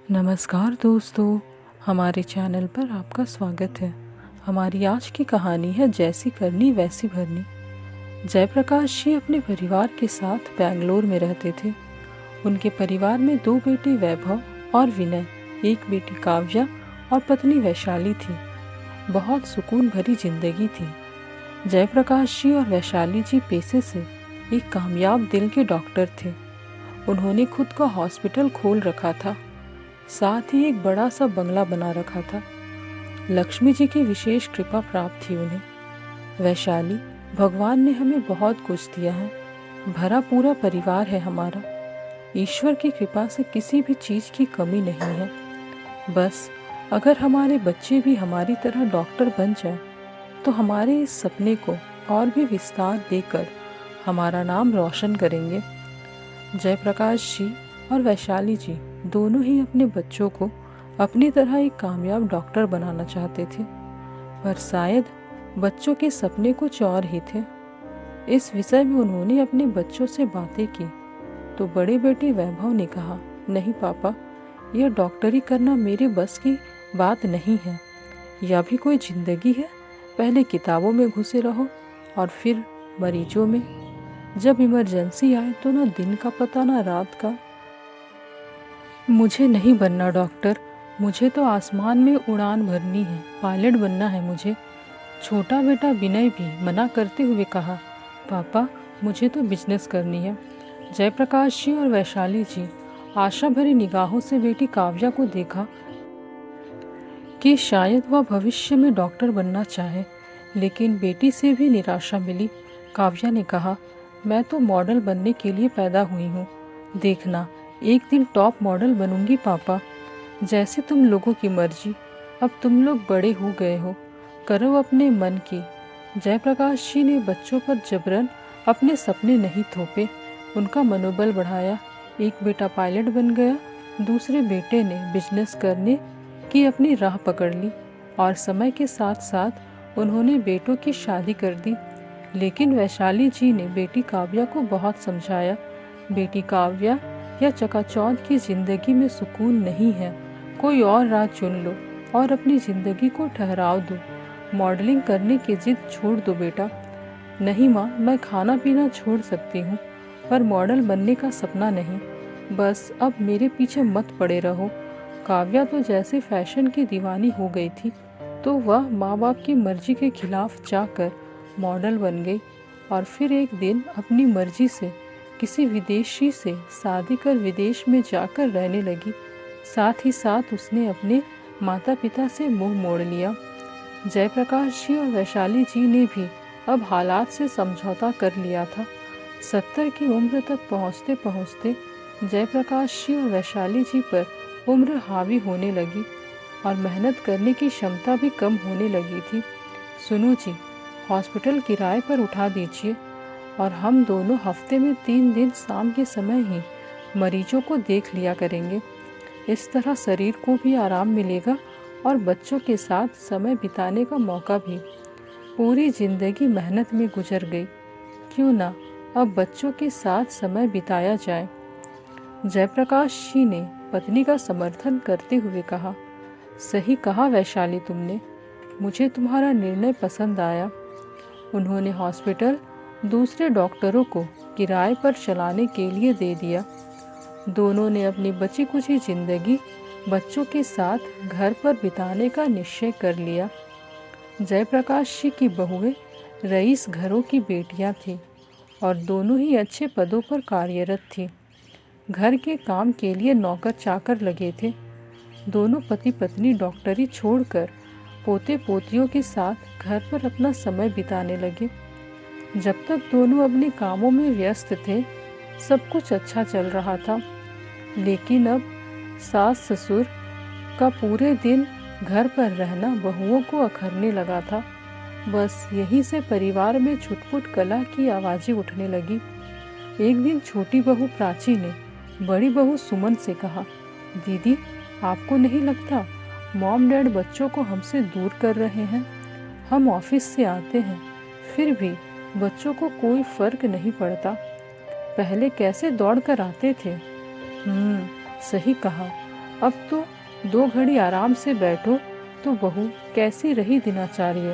नमस्कार दोस्तों, हमारे चैनल पर आपका स्वागत है। हमारी आज की कहानी है जैसी करनी वैसी भरनी। जयप्रकाश जी अपने परिवार के साथ बेंगलोर में रहते थे। उनके परिवार में 2 बेटे वैभव और विनय, एक बेटी काव्या और पत्नी वैशाली थी। बहुत सुकून भरी जिंदगी थी। जयप्रकाश जी और वैशाली जी पेशे से एक कामयाब दिल के डॉक्टर थे। उन्होंने खुद का हॉस्पिटल खोल रखा था, साथ ही एक बड़ा सा बंगला बना रखा था। लक्ष्मी जी की विशेष कृपा प्राप्त थी उन्हें। वैशाली, भगवान ने हमें बहुत कुछ दिया है, भरा पूरा परिवार है हमारा। ईश्वर की कृपा से किसी भी चीज़ की कमी नहीं है। बस अगर हमारे बच्चे भी हमारी तरह डॉक्टर बन जाए तो हमारे इस सपने को और भी विस्तार देकर हमारा नाम रोशन करेंगे। जयप्रकाश जी और वैशाली जी दोनों ही अपने बच्चों को अपनी तरह एक कामयाब डॉक्टर बनाना चाहते थे, पर शायद बच्चों के सपने कुछ और ही थे। इस विषय में उन्होंने अपने बच्चों से बातें की तो बड़े बेटे वैभव ने कहा, नहीं पापा, यह डॉक्टरी करना मेरे बस की बात नहीं है। यह भी कोई जिंदगी है? पहले किताबों में घुसे रहो और फिर मरीजों में। जब इमरजेंसी आए तो ना दिन का पता ना रात का। मुझे नहीं बनना डॉक्टर, मुझे तो आसमान में उड़ान भरनी है, पायलट बनना है मुझे। छोटा बेटा विनय भी मना करते हुए कहा, पापा मुझे तो बिजनेस करनी है। जयप्रकाश जी और वैशाली जी आशा भरी निगाहों से बेटी काव्या को देखा कि शायद वह भविष्य में डॉक्टर बनना चाहे, लेकिन बेटी से भी निराशा मिली। काव्या ने कहा, मैं तो मॉडल बनने के लिए पैदा हुई हूँ, देखना एक दिन टॉप मॉडल बनूंगी पापा। जैसे तुम लोगों की मर्जी, अब तुम लोग बड़े हो गए हो, करो अपने मन की। जयप्रकाश जी ने बच्चों पर जबरन अपने सपने नहीं थोपे, उनका मनोबल बढ़ाया। एक बेटा पायलट बन गया, दूसरे बेटे ने बिजनेस करने की अपनी राह पकड़ ली और समय के साथ साथ उन्होंने बेटों की शादी कर दी। लेकिन वैशाली जी ने बेटी काव्या को बहुत समझाया, बेटी काव्या, यह चकाचौंध की जिंदगी में सुकून नहीं है, कोई और राह चुन लो और अपनी जिंदगी को ठहराव दो। मॉडलिंग करने की जिद छोड़ दो बेटा। नहीं माँ, मैं खाना पीना छोड़ सकती हूँ, पर मॉडल बनने का सपना नहीं। बस अब मेरे पीछे मत पड़े रहो। काव्या तो जैसे फैशन की दीवानी हो गई थी, तो वह माँ बाप की मर्जी के खिलाफ जाकर मॉडल बन गई और फिर एक दिन अपनी मर्जी से किसी विदेशी से शादी कर विदेश में जाकर रहने लगी। साथ ही साथ उसने अपने माता पिता से मुंह मोड़ लिया। जयप्रकाश जी और वैशाली जी ने भी अब हालात से समझौता कर लिया था। 70 की उम्र तक पहुँचते पहुँचते जयप्रकाश जी और वैशाली जी पर उम्र हावी होने लगी और मेहनत करने की क्षमता भी कम होने लगी थी। सुनो जी, हॉस्पिटल किराए पर उठा दीजिए और हम दोनों हफ्ते में 3 दिन शाम के समय ही मरीजों को देख लिया करेंगे। इस तरह शरीर को भी आराम मिलेगा और बच्चों के साथ समय बिताने का मौका भी। पूरी जिंदगी मेहनत में गुजर गई, क्यों ना अब बच्चों के साथ समय बिताया जाए। जयप्रकाश जी ने पत्नी का समर्थन करते हुए कहा, सही कहा वैशाली तुमने, मुझे तुम्हारा निर्णय पसंद आया। उन्होंने हॉस्पिटल दूसरे डॉक्टरों को किराए पर चलाने के लिए दे दिया। दोनों ने अपनी बची कुची जिंदगी बच्चों के साथ घर पर बिताने का निश्चय कर लिया। जयप्रकाश जी की बहुएं रईस घरों की बेटियां थीं और दोनों ही अच्छे पदों पर कार्यरत थीं। घर के काम के लिए नौकर चाकर लगे थे। दोनों पति पत्नी डॉक्टरी छोड़कर पोते पोतियों के साथ घर पर अपना समय बिताने लगे। जब तक दोनों अपने कामों में व्यस्त थे, सब कुछ अच्छा चल रहा था। लेकिन अब सास ससुर का पूरे दिन घर पर रहना बहुओं को अखरने लगा था। बस यहीं से परिवार में छुटपुट कलह की आवाज़ें उठने लगी। एक दिन छोटी बहू प्राची ने बड़ी बहू सुमन से कहा, दीदी, आपको नहीं लगता मॉम डैड बच्चों को हमसे दूर कर रहे हैं? हम ऑफिस से आते हैं, फिर भी बच्चों को कोई फर्क नहीं पड़ता। पहले कैसे दौड़ कर आते थे। सही कहा, अब तो 2 घड़ी आराम से बैठो। तो बहू, कैसी रही दिनचर्या,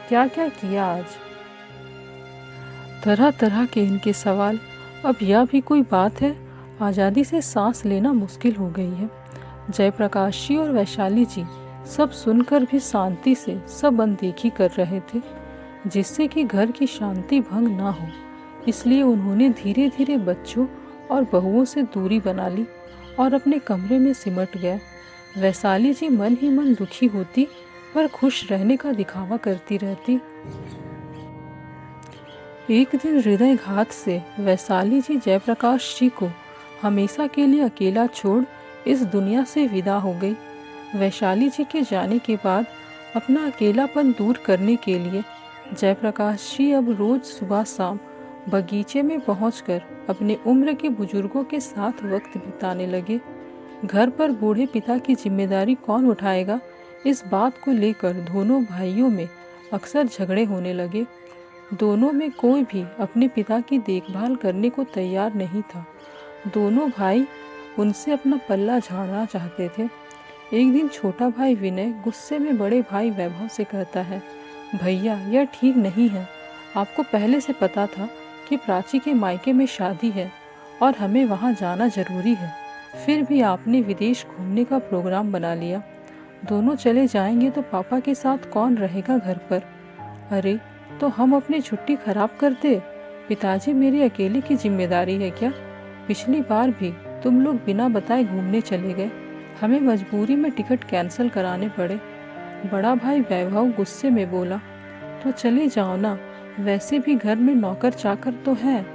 क्या क्या किया आज? तरह तरह के इनके सवाल। अब यह भी कोई बात है? आज़ादी से सांस लेना मुश्किल हो गई है। जयप्रकाश जी और वैशाली जी सब सुनकर भी शांति से सब अनदेखी कर रहे थे, जिससे कि घर की शांति भंग ना हो। इसलिए उन्होंने धीरे धीरे बच्चों और बहुओं से दूरी बना ली और अपने कमरे में सिमट गए। वैशाली जी मन ही मन दुखी होती, पर खुश रहने का दिखावा करती रहती। एक दिन हृदयघात से वैशाली जी जयप्रकाश जी को हमेशा के लिए अकेला छोड़ इस दुनिया से विदा हो गई। वैशाली जी के जाने के बाद अपना अकेलापन दूर करने के लिए जयप्रकाश जी अब रोज सुबह शाम बगीचे में पहुंचकर अपने उम्र के बुजुर्गों के साथ वक्त बिताने लगे। घर पर बूढ़े पिता की जिम्मेदारी कौन उठाएगा, इस बात को लेकर दोनों भाइयों में अक्सर झगड़े होने लगे। दोनों में कोई भी अपने पिता की देखभाल करने को तैयार नहीं था। दोनों भाई उनसे अपना पल्ला झाड़ना चाहते थे। एक दिन छोटा भाई विनय गुस्से में बड़े भाई वैभव से कहता है, भैया यह ठीक नहीं है। आपको पहले से पता था कि प्राची के मायके में शादी है और हमें वहाँ जाना जरूरी है, फिर भी आपने विदेश घूमने का प्रोग्राम बना लिया। दोनों चले जाएंगे तो पापा के साथ कौन रहेगा घर पर? अरे तो हम अपनी छुट्टी खराब कर दे? पिताजी मेरी अकेले की जिम्मेदारी है क्या? पिछली बार भी तुम लोग बिना बताए घूमने चले गए, हमें मजबूरी में टिकट कैंसिल कराने पड़े। बड़ा भाई वैभव गुस्से में बोला, तो चले जाओ ना, वैसे भी घर में नौकर चाकर तो हैं,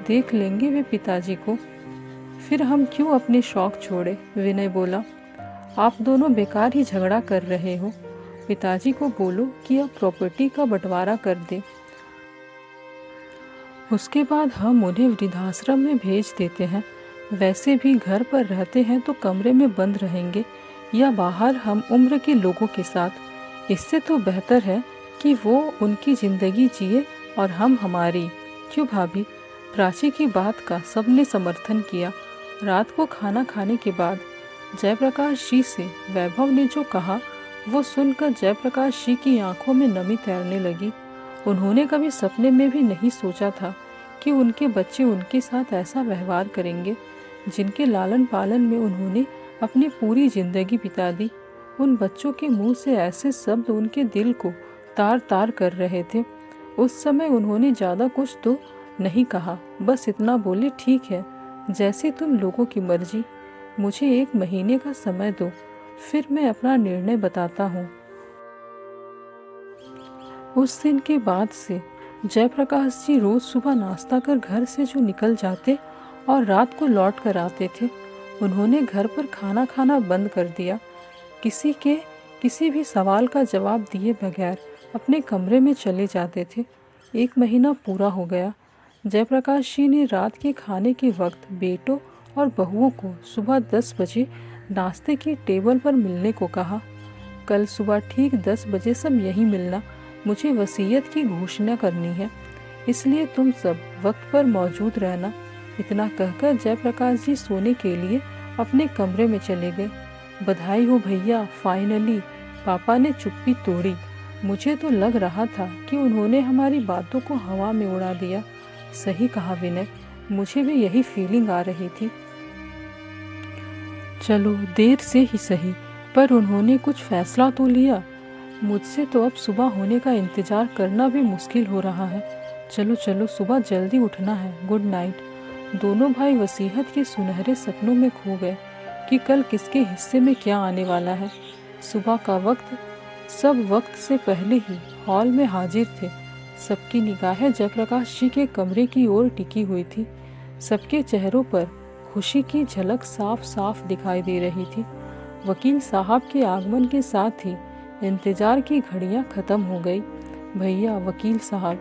देख लेंगे वे पिताजी को। फिर हम क्यों अपने शौक छोड़े? विनय बोला, आप दोनों बेकार ही झगड़ा कर रहे हो। पिताजी को बोलो कि अब प्रॉपर्टी का बंटवारा कर दे, उसके बाद हम उन्हें वृद्धाश्रम में भेज देते हैं। वैसे भी घर पर रहते हैं तो कमरे में बंद रहेंगे या बाहर हम उम्र के लोगों के साथ। इससे तो बेहतर है कि वो उनकी ज़िंदगी जिए और हम हमारी। क्यों भाभी? प्राची की बात का सबने समर्थन किया। रात को खाना खाने के बाद जयप्रकाश जी से वैभव ने जो कहा वो सुनकर जयप्रकाश जी की आंखों में नमी तैरने लगी। उन्होंने कभी सपने में भी नहीं सोचा था कि उनके बच्चे उनके साथ ऐसा व्यवहार करेंगे, जिनके लालन पालन में उन्होंने अपनी पूरी जिंदगी बिता दी। उन बच्चों के मुंह से ऐसे शब्द उनके दिल को तार तार कर रहे थे। उस समय उन्होंने ज़्यादा कुछ तो नहीं कहा, बस इतना बोले, ठीक है, जैसे तुम लोगों की मर्जी, मुझे 1 महीने का समय दो, फिर मैं अपना निर्णय बताता हूँ। उस दिन के बाद से जयप्रकाश जी रोज सुबह नाश्ता कर घर से जो निकल जाते और रात को लौट कर आते थे। उन्होंने घर पर खाना खाना बंद कर दिया। किसी भी सवाल का जवाब दिए बगैर अपने कमरे में चले जाते थे। 1 महीना पूरा हो गया। जयप्रकाश जी ने रात के खाने के वक्त बेटों और बहुओं को सुबह 10 बजे नाश्ते की टेबल पर मिलने को कहा। कल सुबह ठीक 10 बजे सब यहीं मिलना, मुझे वसीयत की घोषणा करनी है, इसलिए तुम सब वक्त पर मौजूद रहना। इतना कहकर जयप्रकाश जी सोने के लिए अपने कमरे में चले गए। बधाई हो भैया, फाइनली पापा ने चुप्पी तोड़ी। मुझे तो लग रहा था कि उन्होंने हमारी बातों को हवा में उड़ा दिया। सही कहा विनय, मुझे भी यही फीलिंग आ रही थी। चलो देर से ही सही, पर उन्होंने कुछ फैसला तो लिया। मुझसे तो अब सुबह होने का इंतजार करना भी मुश्किल हो रहा है। चलो चलो, सुबह जल्दी उठना है, गुड नाइट। दोनों भाई वसीयत के सुनहरे सपनों में खो गए कि कल किसके हिस्से में क्या आने वाला है। सुबह का वक्त, सब वक्त से पहले ही हॉल में हाजिर थे। सबकी निगाहें जयप्रकाश जी के कमरे की ओर टिकी हुई थी। सबके चेहरों पर खुशी की झलक साफ साफ दिखाई दे रही थी। वकील साहब के आगमन के साथ ही इंतजार की घड़ियां खत्म हो गई। भैया वकील साहब,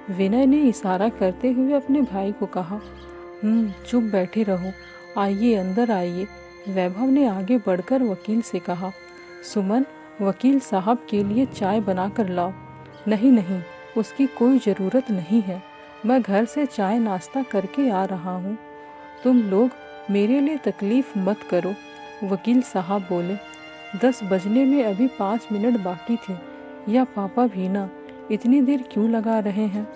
विनय ने इशारा करते हुए अपने भाई को कहा। चुप बैठे रहो, आइए अंदर आइए, वैभव ने आगे बढ़कर वकील से कहा। सुमन, वकील साहब के लिए चाय बना कर लाओ। नहीं नहीं, उसकी कोई ज़रूरत नहीं है, मैं घर से चाय नाश्ता करके आ रहा हूँ। तुम लोग मेरे लिए तकलीफ़ मत करो, वकील साहब बोले, 10 बजने में अभी 5 मिनट बाकी थे। या पापा भी ना, इतनी देर क्यों लगा रहे हैं?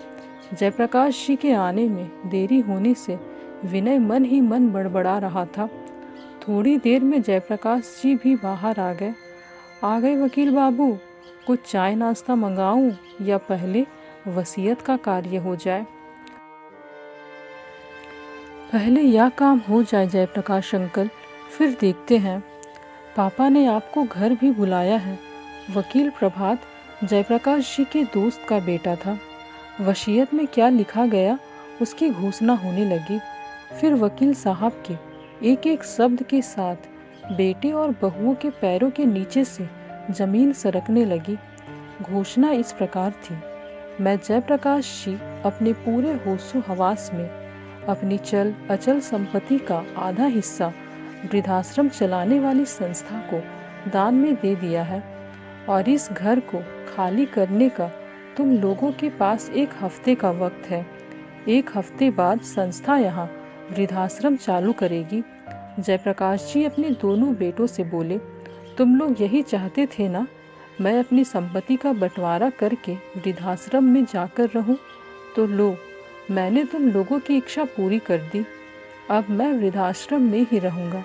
जयप्रकाश जी के आने में देरी होने से विनय मन ही मन बड़बड़ा रहा था। थोड़ी देर में जयप्रकाश जी भी बाहर आ गए वकील बाबू, कुछ चाय नाश्ता मंगाऊं या पहले वसीयत का कार्य हो जाए? पहले यह काम हो जाए जयप्रकाश अंकल, फिर देखते हैं। पापा ने आपको घर भी बुलाया है। वकील प्रभात जयप्रकाश जी के दोस्त का बेटा था। वसीयत में क्या लिखा गया उसकी घोषणा होने लगी। फिर वकील साहब के एक एक शब्द के साथ बेटे और बहुओं के पैरों के नीचे से जमीन सरकने लगी। घोषणा इस प्रकार थी, मैं जयप्रकाश जी अपने पूरे होशो हवास में अपनी चल अचल संपत्ति का आधा हिस्सा वृद्धाश्रम चलाने वाली संस्था को दान में दे दिया है और इस घर को खाली करने का तुम लोगों के पास 1 हफ्ते का वक्त है। 1 हफ्ते बाद संस्था यहाँ वृद्धाश्रम चालू करेगी। जयप्रकाश जी अपने दोनों बेटों से बोले, तुम लोग यही चाहते थे ना, मैं अपनी संपत्ति का बंटवारा करके वृद्धाश्रम में जाकर रहूं? तो लो, मैंने तुम लोगों की इच्छा पूरी कर दी। अब मैं वृद्धाश्रम में ही रहूंगा,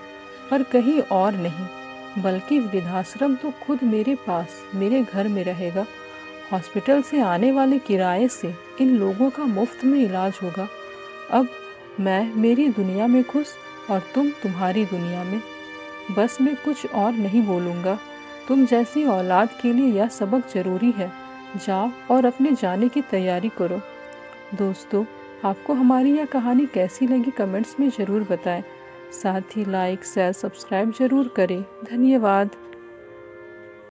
पर कहीं और नहीं, बल्कि वृद्धाश्रम तो खुद मेरे पास मेरे घर में रहेगा। हॉस्पिटल से आने वाले किराए से इन लोगों का मुफ्त में इलाज होगा। अब मैं मेरी दुनिया में खुश और तुम तुम्हारी दुनिया में। बस मैं कुछ और नहीं बोलूँगा। तुम जैसी औलाद के लिए यह सबक जरूरी है। जाओ और अपने जाने की तैयारी करो। दोस्तों, आपको हमारी यह कहानी कैसी लगी कमेंट्स में ज़रूर बताएं। साथ ही लाइक शेयर सब्सक्राइब जरूर करें। धन्यवाद।